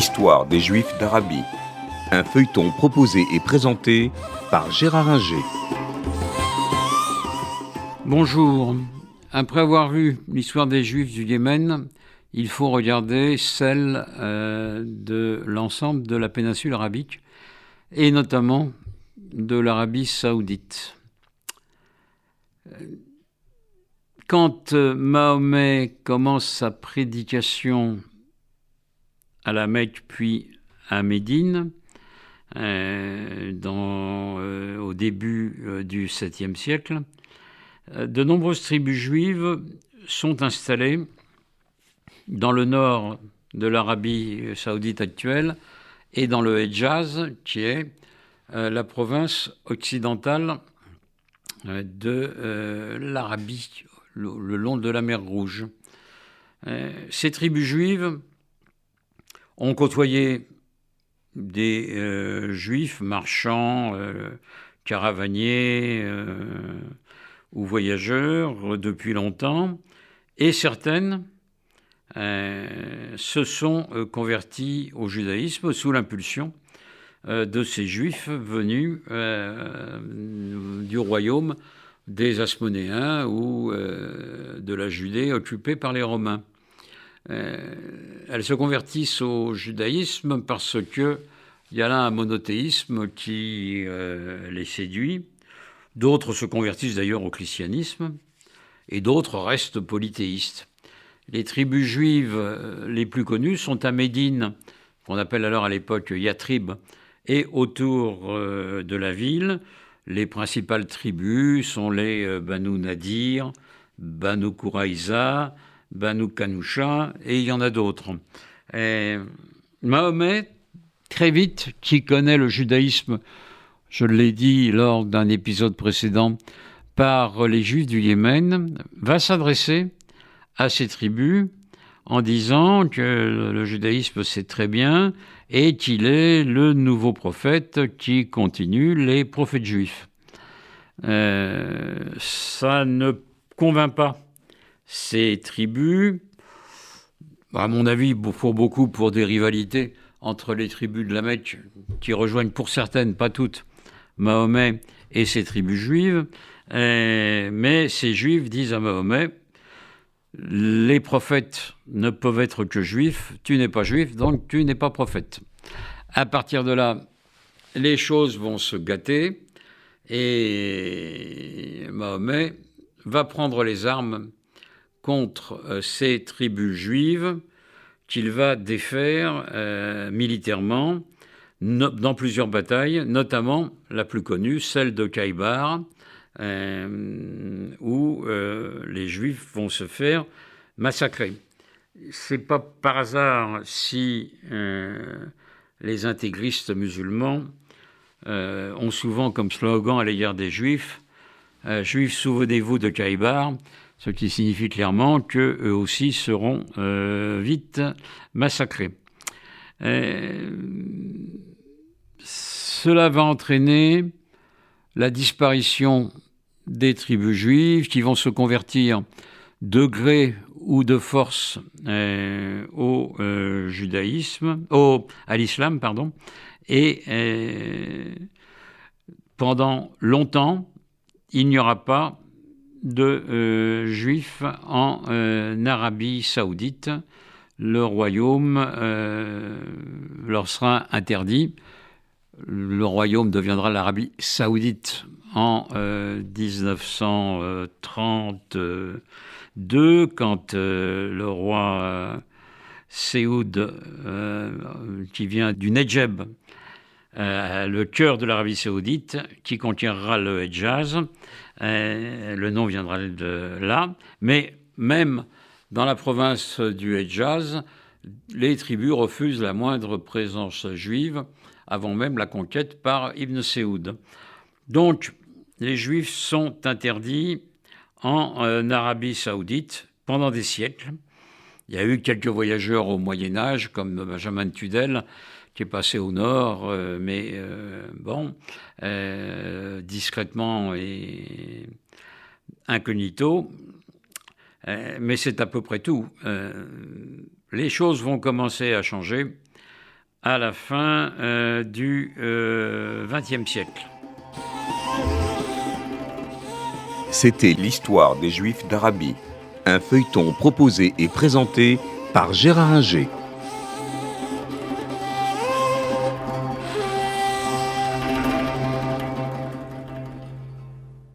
L'histoire des Juifs d'Arabie. Un feuilleton proposé et présenté par Gérard Inger. Bonjour. Après avoir vu l'histoire des Juifs du Yémen, il faut regarder celle de l'ensemble de la péninsule arabique et notamment de l'Arabie saoudite. Quand Mahomet commence sa prédication à la Mecque puis à Médine, au début du 7e siècle, de nombreuses tribus juives sont installées dans le nord de l'Arabie saoudite actuelle et dans le Hedjaz, qui est la province occidentale de l'Arabie, le long de la mer Rouge. Ces tribus juives ont côtoyé des juifs marchands, caravaniers ou voyageurs depuis longtemps, et certaines se sont converties au judaïsme sous l'impulsion de ces juifs venus du royaume des Hasmonéens ou de la Judée occupée par les Romains. Elles se convertissent au judaïsme parce qu'il y a là un monothéisme qui les séduit. D'autres se convertissent d'ailleurs au christianisme et d'autres restent polythéistes. Les tribus juives les plus connues sont à Médine, qu'on appelle alors à l'époque Yatrib, et autour de la ville. Les principales tribus sont les Banu Nadir, Banu Quraïza, Banu Kanoucha, et il y en a d'autres. Mahomet, très vite, qui connaît le judaïsme, je l'ai dit lors d'un épisode précédent, par les Juifs du Yémen, va s'adresser à ces tribus en disant que le judaïsme c'est très bien et qu'il est le nouveau prophète qui continue les prophètes juifs. Ça ne convainc pas ces tribus, à mon avis, pour des rivalités entre les tribus de la Mecque qui rejoignent pour certaines, pas toutes, Mahomet et ses tribus juives. Mais ces juifs disent à Mahomet: les prophètes ne peuvent être que juifs, tu n'es pas juif, donc tu n'es pas prophète. À partir de là, les choses vont se gâter et Mahomet va prendre les armes contre ces tribus juives qu'il va défaire militairement dans plusieurs batailles, notamment la plus connue, celle de Khaybar, où les Juifs vont se faire massacrer. C'est pas par hasard si les intégristes musulmans ont souvent comme slogan à l'égard des Juifs « Juifs, souvenez-vous de Khaybar », ce qui signifie clairement qu'eux aussi seront vite massacrés. Cela va entraîner la disparition des tribus juives qui vont se convertir de gré ou de force au judaïsme, à l'islam, et pendant longtemps, il n'y aura pas de juifs en Arabie saoudite. Le royaume leur sera interdit. Le royaume deviendra l'Arabie saoudite en 1932, quand le roi Saoud, qui vient du Nedjeb, le cœur de l'Arabie saoudite, qui contiendra le Hedjaz, le nom viendra de là, mais même dans la province du Hedjaz, les tribus refusent la moindre présence juive avant même la conquête par Ibn Saoud. Donc, les Juifs sont interdits en Arabie saoudite pendant des siècles. Il y a eu quelques voyageurs au Moyen-Âge, comme Benjamin Tudel, qui est passé au nord, mais discrètement et incognito. Mais c'est à peu près tout. Les choses vont commencer à changer à la fin du XXe siècle. C'était l'histoire des Juifs d'Arabie, un feuilleton proposé et présenté par Gérard Inger.